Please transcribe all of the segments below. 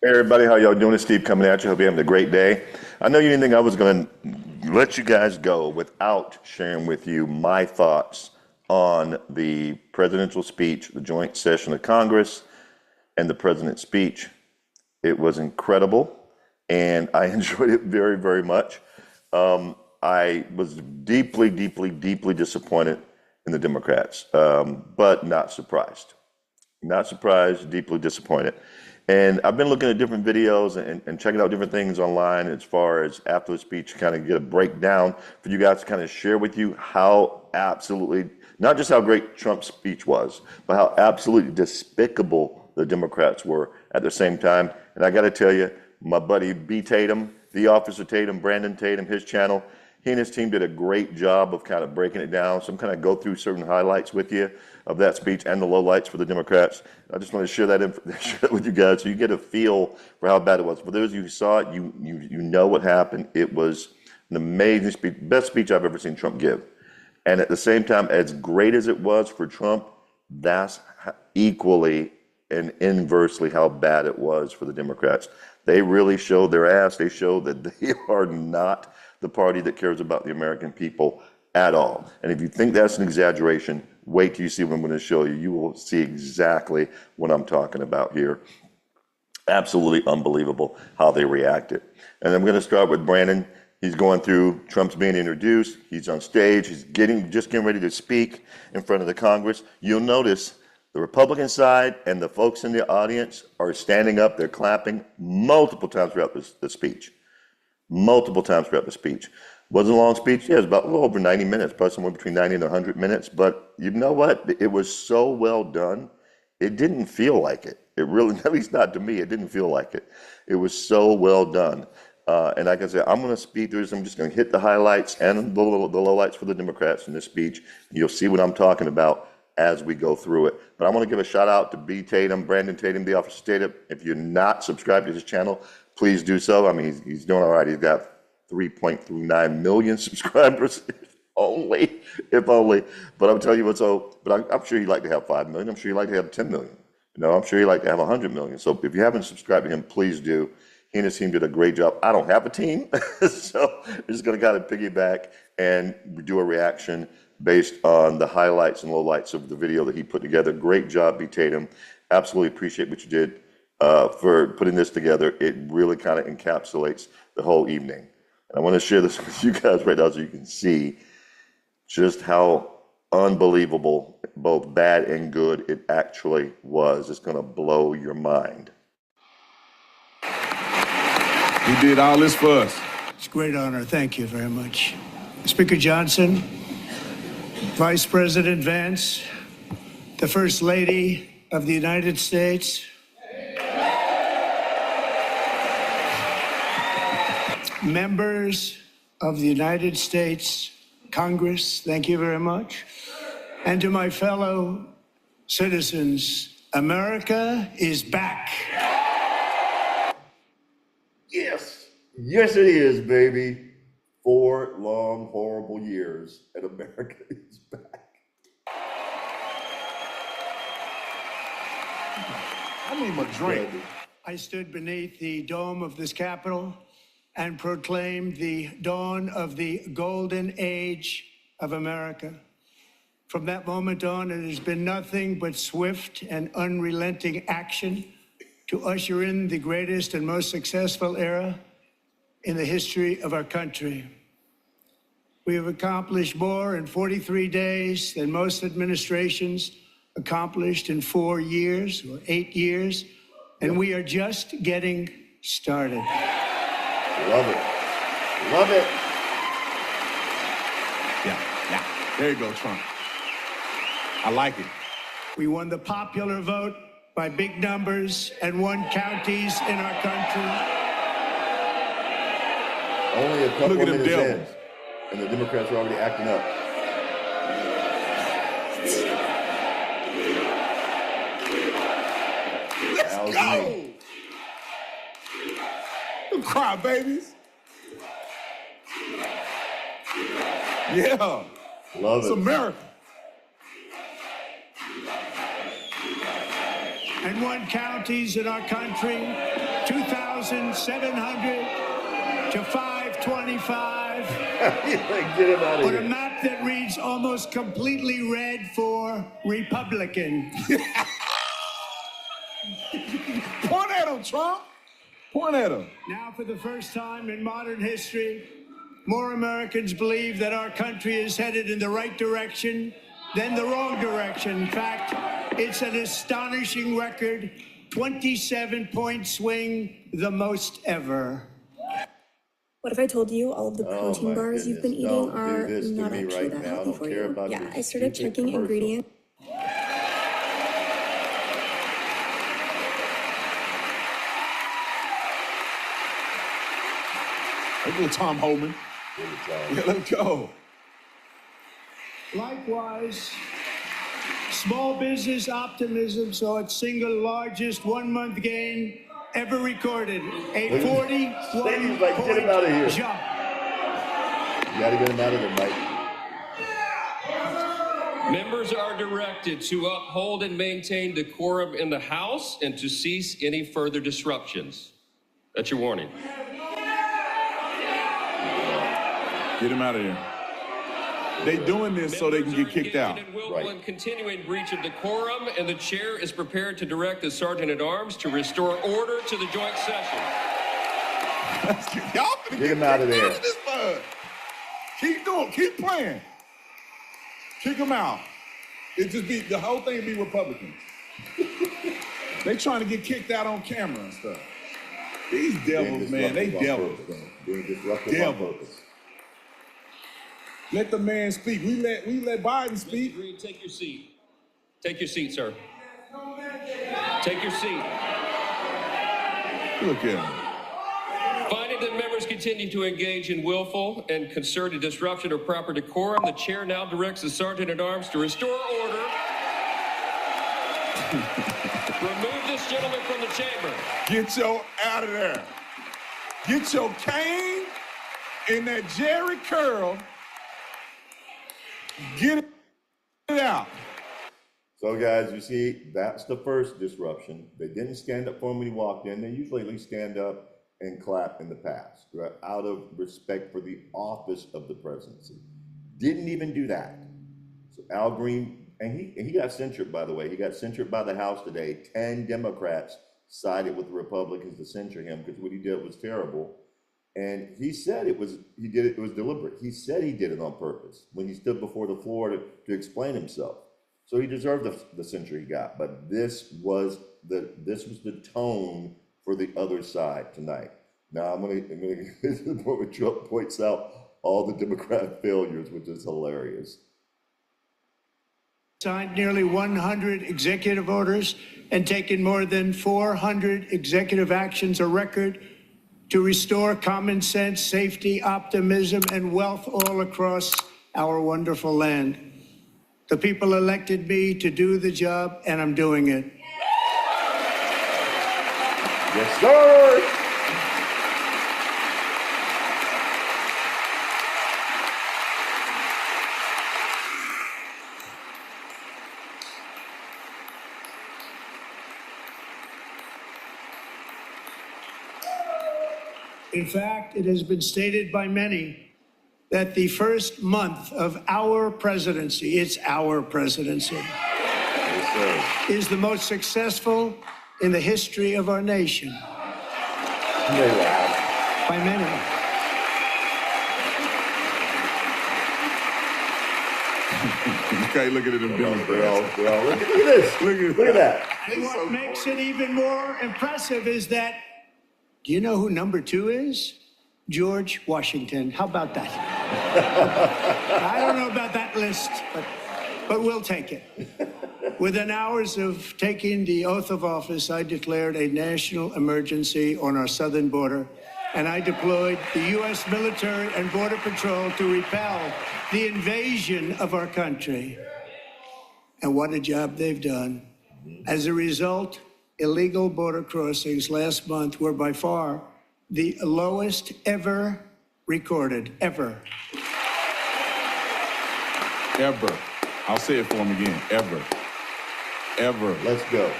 Hey everybody, how y'all doing? It's Steve coming at you. Hope you're having a great day. I know you didn't think I was going to let you guys go without sharing with you my thoughts on the presidential speech, the joint session of Congress, and the president's speech. It was incredible, and I enjoyed it very, very much. I was deeply, deeply, deeply disappointed in the Democrats, but not surprised. Not surprised, deeply disappointed. And I've been looking at different videos and checking out different things online as far as after the speech, kind of get a breakdown for you guys to kind of share with you how absolutely, not just how great Trump's speech was, but how absolutely despicable the Democrats were at the same time. And I got to tell you, my buddy B. Tatum, the Officer Tatum, Brandon Tatum, his channel, he and his team did a great job of kind of breaking it down. So I'm kind of go through certain highlights with you of that speech and the lowlights for the Democrats. I just want to share share that with you guys so you get a feel for how bad it was. For those of you who saw it, you know what happened. It was an amazing speech, best speech I've ever seen Trump give. And at the same time, as great as it was for Trump, that's equally and inversely how bad it was for the Democrats. They really showed their ass. They showed that they are not the party that cares about the American people at all. And if you think that's an exaggeration, wait till you see what I'm going to show you. You will see exactly what I'm talking about here. Absolutely unbelievable how they reacted. And I'm going to start with Brandon. He's going through Trump's being introduced. He's on stage. He's just getting ready to speak in front of the Congress. You'll notice the Republican side and the folks in the audience are standing up. They're clapping multiple times throughout the speech. Multiple times throughout the speech. Wasn't a long speech. Yeah, it was about a little over 90 minutes, probably somewhere between 90 and 100 minutes. But you know what? It was so well done. It didn't feel like it. It really, at least not to me, it didn't feel like it. It was so well done. And like I said, I'm going to speed through this. I'm just going to hit the highlights and the lowlights for the Democrats in this speech. You'll see what I'm talking about as we go through it. But I want to give a shout out to B. Tatum, Brandon Tatum, the Officer Tatum. If you're not subscribed to his channel, please do so. I mean, he's doing all right. He's got 3.39 million subscribers, if only. But I'm telling you what, but I'm sure he'd like to have 5 million. I'm sure he'd like to have 10 million. I'm sure he'd like to have 100 million. So if you haven't subscribed to him, please do. He and his team did a great job. I don't have a team, so we're just going to kind of piggyback and do a reaction based on the highlights and lowlights of the video that he put together. Great job, B. Tatum. Absolutely appreciate what you did for putting this together. It really kind of encapsulates the whole evening. And I want to share this with you guys right now so you can see just how unbelievable, both bad and good, it actually was. It's going to blow your mind. He did all this for us. It's a great honor. Thank you very much. Speaker Johnson, Vice President Vance, the First Lady of the United States, members of the United States Congress, thank you very much. And to my fellow citizens, America is back. Yes. Yes, it is, baby. 4 long, horrible years, and America is back. I need my drink. I stood beneath the dome of this Capitol and proclaimed the dawn of the golden age of America. From that moment on, it has been nothing but swift and unrelenting action to usher in the greatest and most successful era in the history of our country. We have accomplished more in 43 days than most administrations accomplished in 4 years or 8 years, and we are just getting started. Love it. Love it. Yeah. There you go, Trump. I like it. We won the popular vote by big numbers and won counties in our country. Only a couple Look at of them minutes in, devils. and the Democrats are already acting up. Let's go. Them cry babies. Yeah. Love It's it. America. And won counties in our country. 2,700 to 525. Get him out of On a here. map that reads almost completely red for Republican. Point at him, Trump. Point at him. Now, for the first time in modern history, more Americans believe that our country is headed in the right direction than the wrong direction. In fact, it's an astonishing record, 27-point swing, the most ever. What if I told you all of the protein my bars you've been goodness. eating Don't do are this to not me actually right that now. I healthy don't for care you? about Yeah, your I started stupid checking commercial. ingredients. Let's go, Tom Homan. Yeah, let's go. Likewise, small business optimism saw its single largest one-month gain ever recorded, a Stadium's like, get him out of here. 41-point jump. You got to get him out of there, Mike. Members are directed to uphold and maintain decorum in the House and to cease any further disruptions. That's your warning. Get him out of here. They doing this so they can get kicked out. Members are engaged in willful Right. and continuing breach of decorum, and the chair is prepared to direct the Sergeant-at-Arms to restore order to the joint session. Y'all finna Get him out of kicked there. Of this bud. Keep doing, keep playing. Kick him out. It just be the whole thing be Republicans. They trying to get kicked out on camera and stuff. These devils, man, they devils. Being disruptive on Devils. purpose. Let the man speak. We let Biden speak. Reed, take your seat. Take your seat, sir. Take your seat. Look at him. Finding that members continue to engage in willful and concerted disruption of proper decorum, the chair now directs the Sergeant-at-Arms to restore order. Remove this gentleman from the chamber. Get your out of there. Get your cane and that Jerry curl. Get it out. So, guys, you see, that's the first disruption. They didn't stand up for him when he walked in. They usually at least stand up and clap in the past, right? Out of respect for the office of the presidency. Didn't even do that. So Al Green, and he got censured, by the way. He got censured by the House today. 10 Democrats sided with the Republicans to censure him because what he did was terrible. And he said it was deliberate. He said he did it on purpose when he stood before the floor to explain himself. So he deserved the censure he got. But this was the tone for the other side tonight. Now I'm gonna get to the point where Trump points out all the Democrat failures, which is hilarious. Signed nearly 100 executive orders and taken more than 400 executive actions, a record to restore common sense, safety, optimism, and wealth all across our wonderful land. The people elected me to do the job, and I'm doing it. Yes, sir. In fact, it has been stated by many that the first month of our presidency, it's our presidency, Yes, sir. is the most successful in the history of our nation. They laugh. By many. Okay, look at them Democrats. They're all, look at this. Look at that. And what makes it even more impressive is that, do you know who number 2 is? George Washington. How about that? I don't know about that list, but we'll take it. Within hours of taking the oath of office, I declared a national emergency on our southern border, and I deployed the U.S. military and Border Patrol to repel the invasion of our country. And what a job they've done. As a result, illegal border crossings last month were by far the lowest ever recorded, ever. Ever. I'll say it for him again. Ever. Ever. Let's go.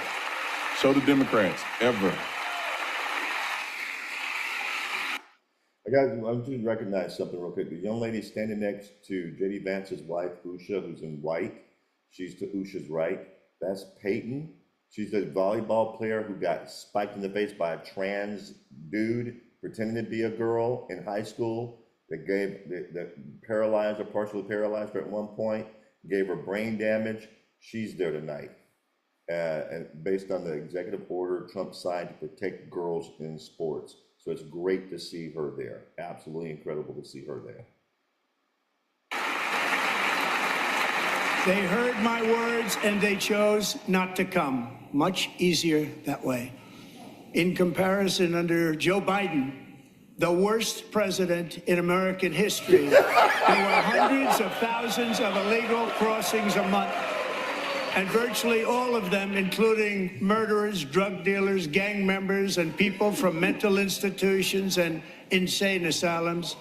Show the Democrats. Ever. I'm just recognize something real quick. The young lady standing next to JD Vance's wife, Usha, who's in white. She's to Usha's right. That's Peyton. She's a volleyball player who got spiked in the face by a trans dude pretending to be a girl in high school that paralyzed or partially paralyzed her at one point, gave her brain damage. She's there tonight. And based on the executive order Trump signed to protect girls in sports. So it's great to see her there. Absolutely incredible to see her there. They heard my words and they chose not to come. Much easier that way. In comparison, under Joe Biden, the worst president in American history, there were hundreds of thousands of illegal crossings a month. And virtually all of them, including murderers, drug dealers, gang members, and people from mental institutions and insane asylums,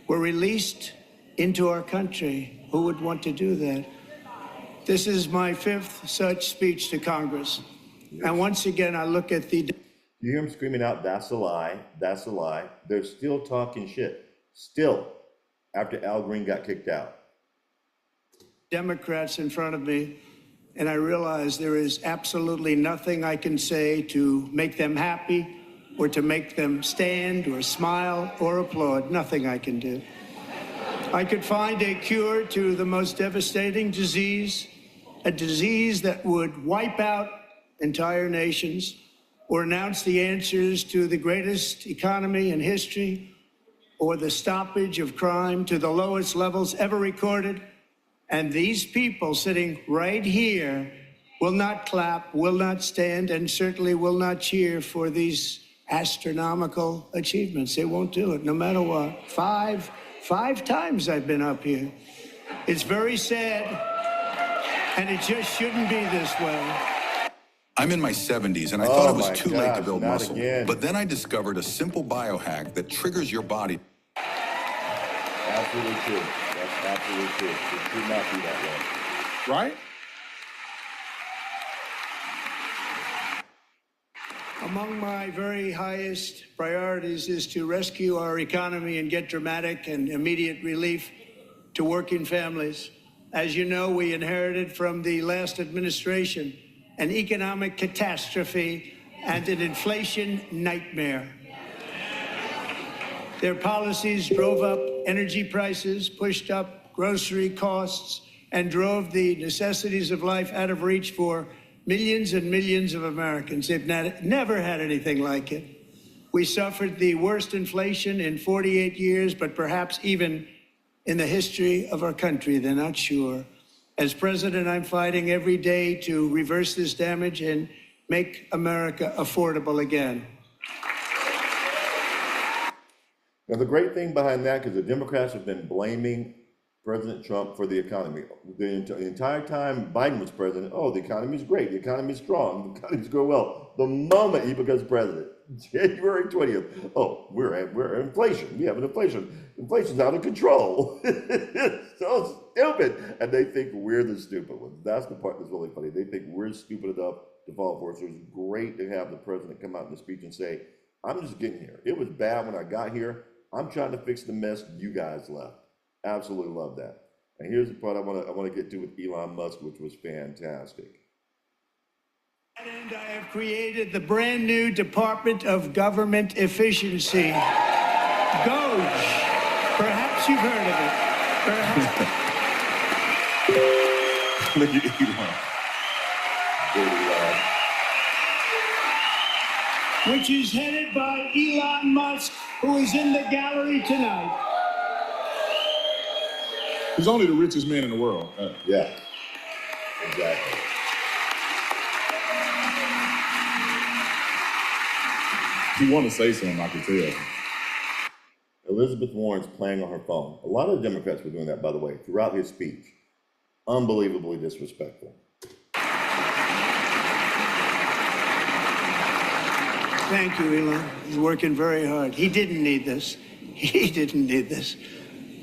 were released into our country. Who would want to do that? This is my fifth such speech to Congress. And once again, I look at the... You hear them screaming out, that's a lie, that's a lie. They're still talking shit. Still, after Al Green got kicked out. Democrats in front of me, and I realize there is absolutely nothing I can say to make them happy or to make them stand or smile or applaud. Nothing I can do. I could find a cure to the most devastating disease, a disease that would wipe out entire nations, or announce the answers to the greatest economy in history, or the stoppage of crime to the lowest levels ever recorded. And these people sitting right here will not clap, will not stand, and certainly will not cheer for these astronomical achievements. They won't do it, no matter what. Five times I've been up here. It's very sad, and it just shouldn't be this way. I'm in my 70s, and I thought it was too late to build not muscle. again. But then I discovered a simple biohack that triggers your body. Absolutely true. That's absolutely true. It should not be that way. Right? Among my very highest priorities is to rescue our economy and get dramatic and immediate relief to working families. As you know, we inherited from the last administration an economic catastrophe and an inflation nightmare. Their policies drove up energy prices, pushed up grocery costs, and drove the necessities of life out of reach for millions and millions of Americans. They've never had anything like it. We suffered the worst inflation in 48 years, but perhaps even in the history of our country. They're not sure. As president, I'm fighting every day to reverse this damage and make America affordable again. Now, the great thing behind that, because the Democrats have been blaming President Trump for the economy. The entire time Biden was president, oh, the economy's great, the economy's strong, the economy's going well. The moment he becomes president, January 20th, oh, we're inflation. We have an inflation. Inflation's out of control. It's so stupid. And they think we're the stupid ones. That's the part that's really funny. They think we're stupid enough to fall for it. So it's great to have the president come out in the speech and say, I'm just getting here. It was bad when I got here. I'm trying to fix the mess you guys left. Absolutely love that. And here's the part I want to get to with Elon Musk, which was fantastic. And I have created the brand new Department of Government Efficiency, DOGE. Perhaps you've heard of it. Perhaps. Look at Elon. Which is headed by Elon Musk, who is in the gallery tonight. He's only the richest man in the world. Yeah, exactly. He want to say something, I can tell. Elizabeth Warren's playing on her phone. A lot of the Democrats were doing that, by the way, throughout his speech. Unbelievably disrespectful. Thank you, Elon. He's working very hard. He didn't need this. He didn't need this.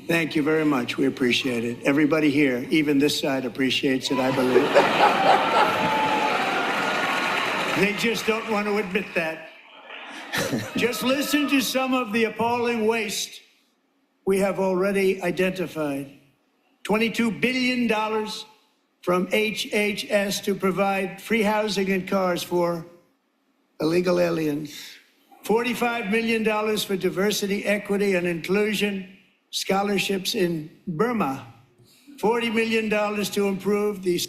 Thank you very much. We appreciate it. Everybody here, even this side, appreciates it, I believe. They just don't want to admit that. Just listen to some of the appalling waste we have already identified. $22 billion from HHS to provide free housing and cars for illegal aliens. $45 million for diversity, equity, and inclusion scholarships in Burma. $40 million to improve the...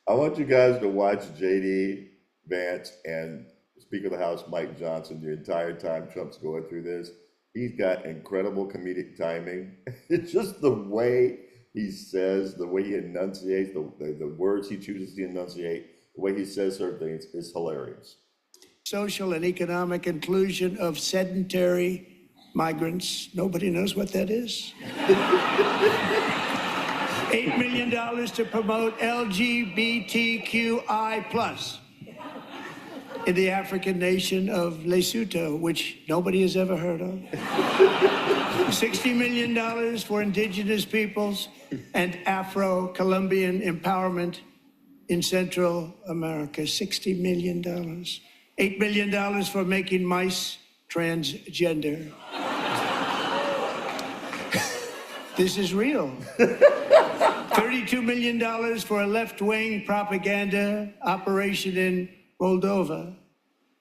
I want you guys to watch JD Vance and Speaker of the House Mike Johnson the entire time Trump's going through this. He's got incredible comedic timing. It's just the way he says, the way he enunciates, the words he chooses to enunciate, the way he says certain things is hilarious. Social and economic inclusion of sedentary migrants. Nobody knows what that is. $8 million to promote LGBTQI+ in the African nation of Lesotho, which nobody has ever heard of. $60 million for indigenous peoples and Afro-Colombian empowerment in Central America. $60 million. $8 million for making mice transgender. This is real. $32 million for a left-wing propaganda operation in Moldova.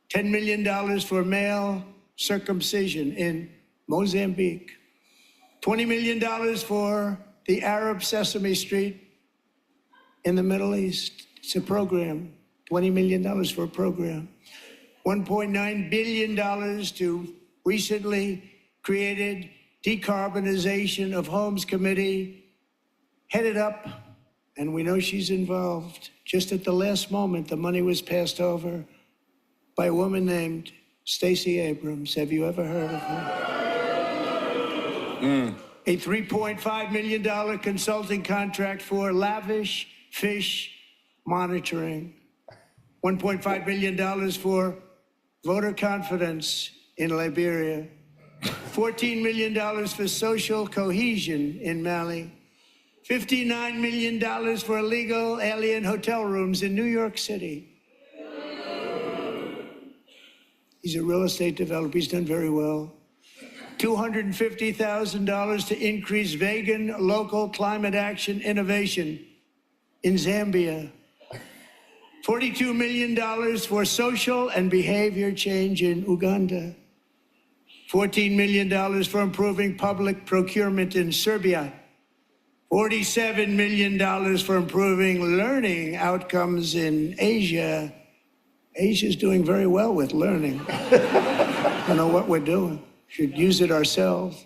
$10 million for male circumcision in Mozambique. $20 million for the Arab Sesame Street in the Middle East. It's a program. $20 million for a program. $1.9 billion to recently created Decarbonization of Homes Committee, headed up, and we know she's involved. Just at the last moment, the money was passed over by a woman named Stacey Abrams. Have you ever heard of her? A $3.5 million consulting contract for lavish fish monitoring. $1.5 billion for voter confidence in Liberia. $14 million for social cohesion in Mali. $59 million for illegal alien hotel rooms in New York City. He's a real estate developer. He's done very well. $250,000 to increase vegan local climate action innovation in Zambia. $42 million for social and behavior change in Uganda. $14 million for improving public procurement in Serbia. $47 million for improving learning outcomes in Asia. Asia's doing very well with learning. I don't know what we're doing. Should use it ourselves.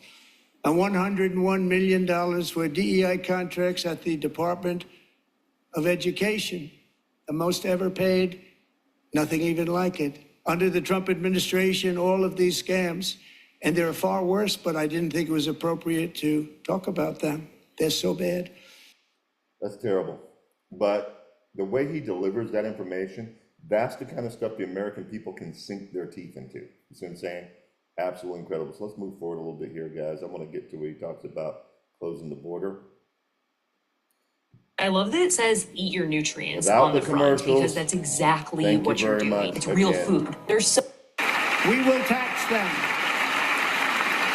And $101 million for DEI contracts at the Department of Education. The most ever paid, nothing even like it. Under the Trump administration, all of these scams, and they're far worse, but I didn't think it was appropriate to talk about them. They're so bad. That's terrible. But the way he delivers that information, that's the kind of stuff the American people can sink their teeth into. You see what I'm saying? Absolutely incredible. So let's move forward a little bit here, guys. I want to get to where he talks about closing the border. I love that it says eat your nutrients Without on the the front, commercials. because that's exactly Thank what you you're very doing. much. It's real Again. food. There's so We will tax them.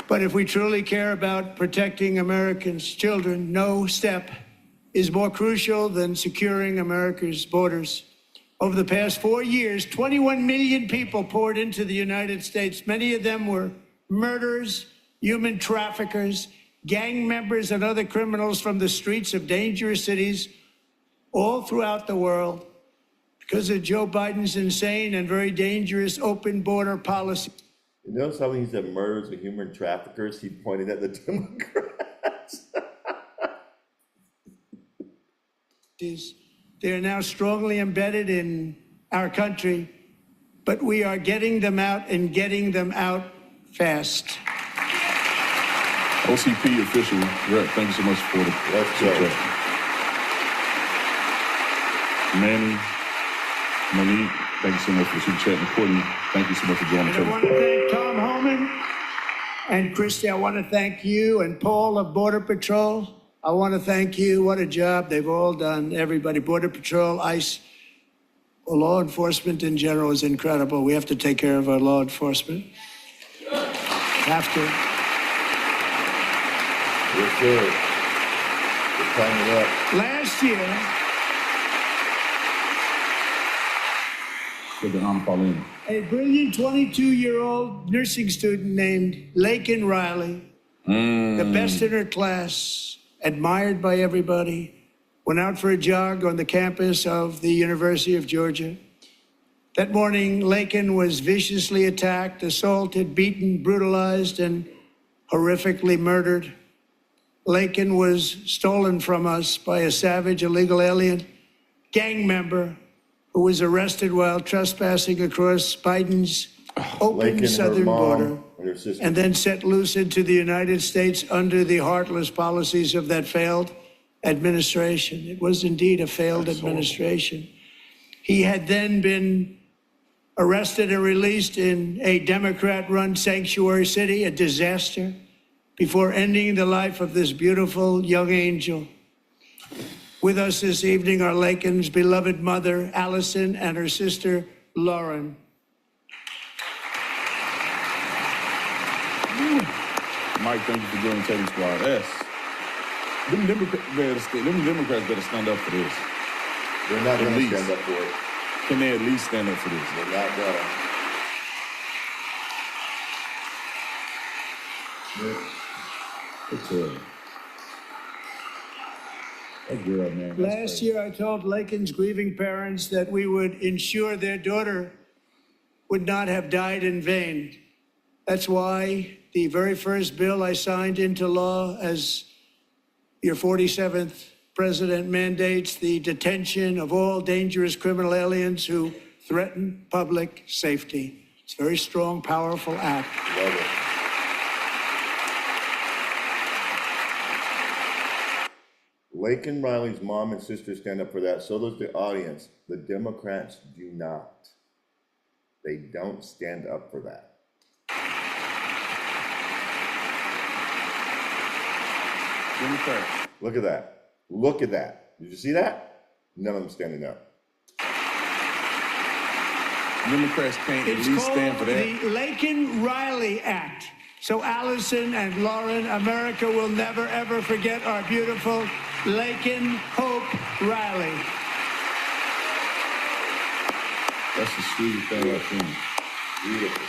But if we truly care about protecting Americans' children, no step is more crucial than securing America's borders. Over the past 4 years, 21 million people poured into the United States. Many of them were murderers, human traffickers, gang members, and other criminals from the streets of dangerous cities all throughout the world because of Joe Biden's insane and very dangerous open border policy. You notice how when he said murderers and human traffickers, he pointed at the Democrats. They are now strongly embedded in our country, but we are getting them out and getting them out fast. OCP official rep, thank you so much for the Let's go. chat. Manny, Monique, thank you so much for the super chat. And Courtney, thank you so much for joining And I the want to thank Tom Homan and Christy. I want to thank you and Paul of Border Patrol. I want to thank you. What a job they've all done. Everybody, Border Patrol, ICE, Well, law enforcement in general is incredible. We have to take care of our law enforcement. Have to. Yes, sir. We're climbing up. Last year, With the Pauline. a brilliant 22-year-old nursing student named Laken Riley, the best in her class, admired by everybody, went out for a jog on the campus of the University of Georgia. That morning, Laken was viciously attacked, assaulted, beaten, brutalized, and horrifically murdered. Laken was stolen from us by a savage illegal alien gang member who was arrested while trespassing across Biden's open Laken, her southern mom, border, and her sister. and then set loose into the United States under the heartless policies of that failed administration. It was indeed a failed administration. He had then been arrested and released in a Democrat-run sanctuary city, a disaster, before ending the life of this beautiful young angel. With us this evening are Laken's beloved mother, Allison, and her sister, Lauren. Mike, thank you for joining Teddy Squad. Yes. Them Democrats better stand up for this. They're not At going to least. stand up for it. Can they at least stand up for this? They're not going to. That's good. That's good, man. Last year, I told Laken's grieving parents that we would ensure their daughter would not have died in vain. That's why the very first bill I signed into law as your 47th president mandates the detention of all dangerous criminal aliens who threaten public safety. It's a very strong, powerful act. Love it. Laken Riley's mom and sister stand up for that. So does the audience. The Democrats do not. They don't stand up for that. Democrats. Look at that. Look at that. Did you see that? None of them standing up. Democrats can't at It's least stand for called that. the Laken-Riley Act. So Allison and Lauren, America will never, ever forget our beautiful Laken Hope Riley. That's the sweetest thing I've seen. Beautiful.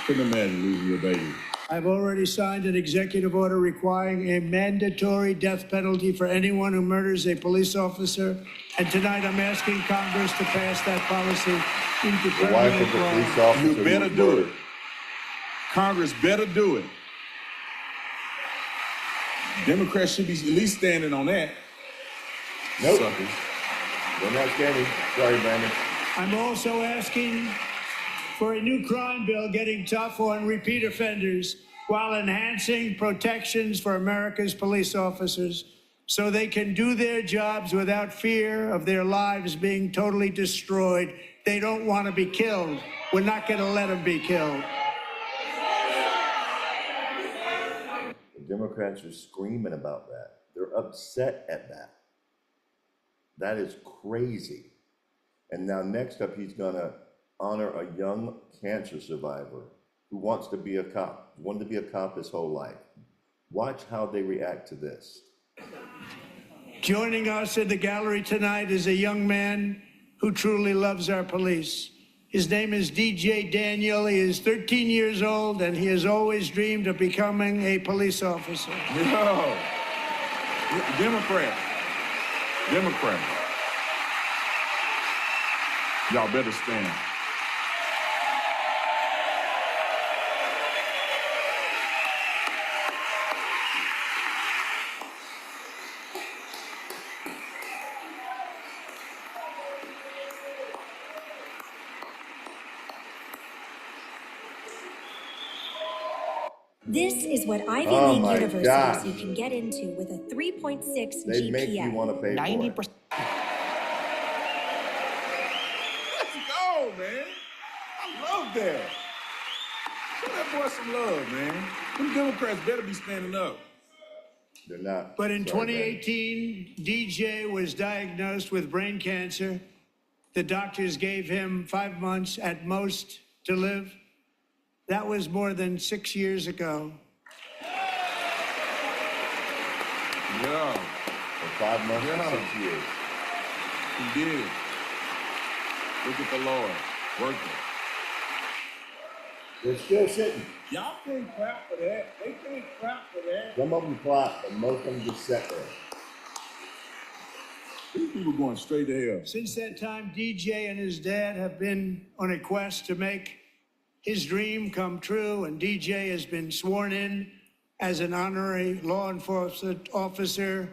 Couldn't imagine losing your baby. I've already signed an executive order requiring a mandatory death penalty for anyone who murders a police officer. And tonight I'm asking Congress to pass that policy into The wife of permanent the law. police officer. You who better was do murdered. it. Congress better do it. Democrats should be at least standing on that. Nope. Suckers. They're not standing. Sorry, Brandon. I'm also asking for a new crime bill getting tough on repeat offenders while enhancing protections for America's police officers so they can do their jobs without fear of their lives being totally destroyed. They don't want to be killed. We're not going to let them be killed. The Democrats are screaming about that. They're upset at that. That is crazy. And now next up, he's going to honor a young cancer survivor who wants to be a cop, wanted to be a cop his whole life. Watch how they react to this. Joining us in the gallery tonight is a young man who truly loves our police. His name is DJ Daniel. He is 13 years old, and he has always dreamed of becoming a police officer. No. Democrat. Y'all better stand. This is what Ivy Oh League my universities gosh. you can get into with a 3.6 They GPA. make you want to pay for it. Let's go, man. I love that. Show that boy some love, man. Them Democrats better be standing up. They're not. But in Sorry, Brandon. 2018, DJ was diagnosed with brain cancer the doctors gave him 5 months at most to live. That was more than 6 years ago. Yeah, For 5 months Yeah. and 6 years. he did. Look at the Lord working. They're still sitting. Y'all can't clap for that. They can't clap for that. Some of them clap, but most of them just sit there. These people going straight to hell. Since that time, DJ and his dad have been on a quest to make his dream come true, and DJ has been sworn in as an honorary law enforcement officer,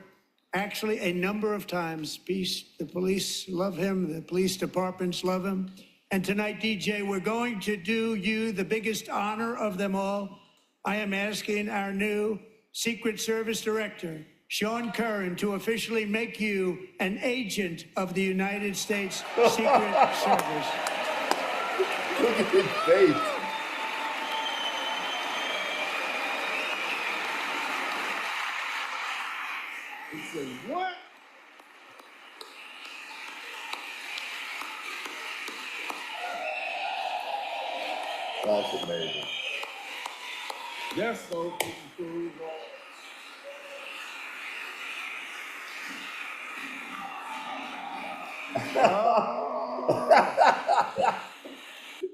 actually a number of times. The police love him, the police departments love him. And tonight, DJ, we're going to do you the biggest honor of them all. I am asking our new Secret Service Director, Sean Curran, to officially make you an agent of the United States Secret Service. Look at his face. He said, what? That's amazing. That's so cool.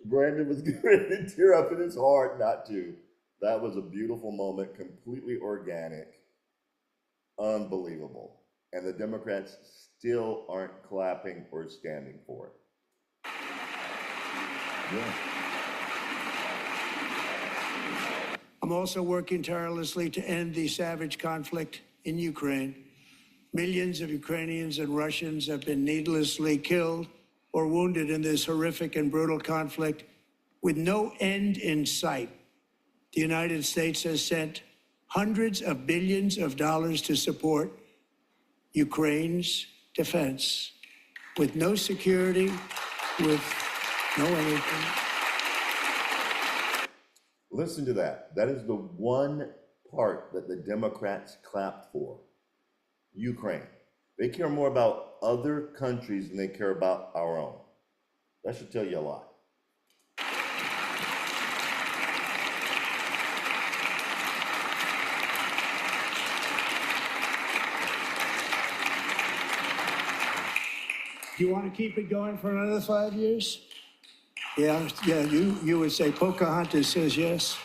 Brandon was ready to tear up in his heart not to. That was a beautiful moment, completely organic, unbelievable. And the Democrats still aren't clapping or standing for it. Yeah. I'm also working tirelessly to end the savage conflict in Ukraine. Millions of Ukrainians and Russians have been needlessly killed or wounded in this horrific and brutal conflict with no end in sight. The United States has sent hundreds of billions of dollars to support Ukraine's defense with no security, with no anything. Listen to that. That is the one part that the Democrats clapped for. Ukraine. They care more about other countries than they care about our own. That should tell you a lot. Do you want to keep it going for another 5 years? Yeah, you would say Pocahontas says yes.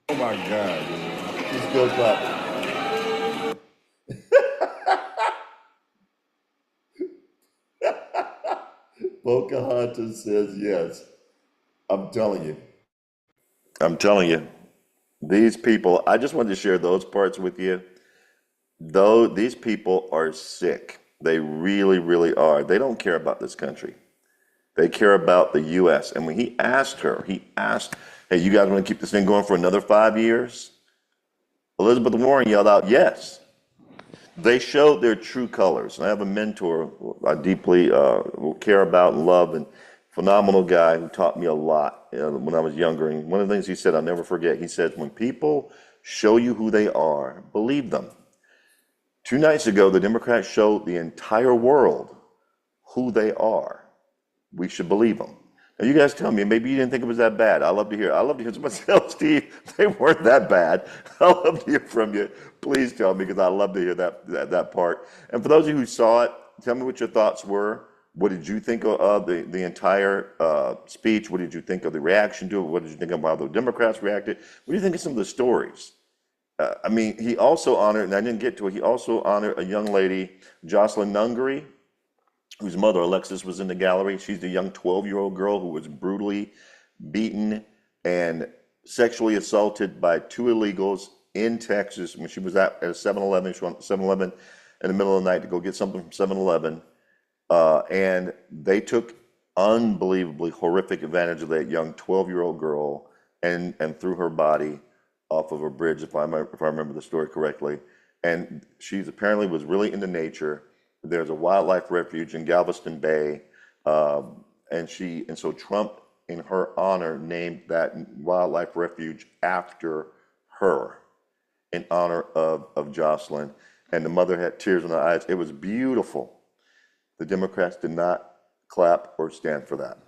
Oh my God, dude. He's still clapping. Pocahontas says yes. I'm telling you. I'm telling you. These people, I just wanted to share those parts with you. Though these people are sick. They really, really are. They don't care about this country. They care about the U.S. And when he asked, hey, you guys want to keep this thing going for another 5 years? Elizabeth Warren yelled out, yes. They showed their true colors. And I have a mentor who I deeply care about and love, and phenomenal guy who taught me a lot when I was younger. And one of the things he said, I'll never forget, he said, when people show you who they are, believe them. 2 nights ago, the Democrats showed the entire world who they are. We should believe them. Now, you guys tell me, maybe you didn't think it was that bad. I love to hear somebody tell Steve they weren't that bad. I love to hear from you. Please tell me, because I love to hear that part. And for those of you who saw it, tell me what your thoughts were. What did you think of the entire speech? What did you think of the reaction to it? What did you think of how the Democrats reacted? What do you think of some of the stories? I mean, he also honored, and I didn't get to it, he also honored a young lady, Jocelyn Nungary, whose mother, Alexis, was in the gallery. She's the young 12-year-old girl who was brutally beaten and sexually assaulted by 2 illegals in Texas when she was at a 7-Eleven. She went to 7-Eleven in the middle of the night to go get something from 7-Eleven. And they took unbelievably horrific advantage of that young 12-year-old girl and threw her body off of a bridge, if I remember the story correctly. And she apparently was really into nature. There's a wildlife refuge in Galveston Bay, and so Trump, in her honor, named that wildlife refuge after her. in honor of Jocelyn, and the mother had tears in her eyes. It was beautiful. The Democrats did not clap or stand for that.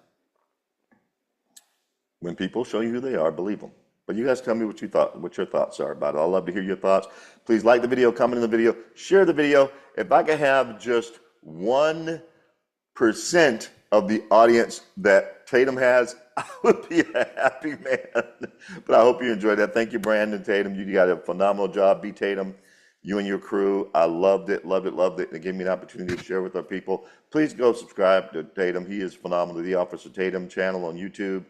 When people show you who they are, believe them. But you guys tell me what you thought, what your thoughts are about it. I'd love to hear your thoughts. Please like the video, comment in the video, share the video. If I could have just 1% of the audience that Tatum has, I would be a happy man. But I hope you enjoyed that. Thank you, Brandon Tatum. You got a phenomenal job. B. Tatum, you and your crew. I loved it, loved it, loved it. And it gave me an opportunity to share with our people. Please go subscribe to Tatum. He is phenomenal. The Officer Tatum channel on YouTube.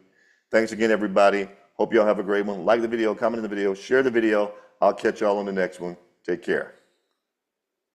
Thanks again, everybody. Hope y'all have a great one. Like the video, comment in the video, share the video. I'll catch y'all on the next one. Take care.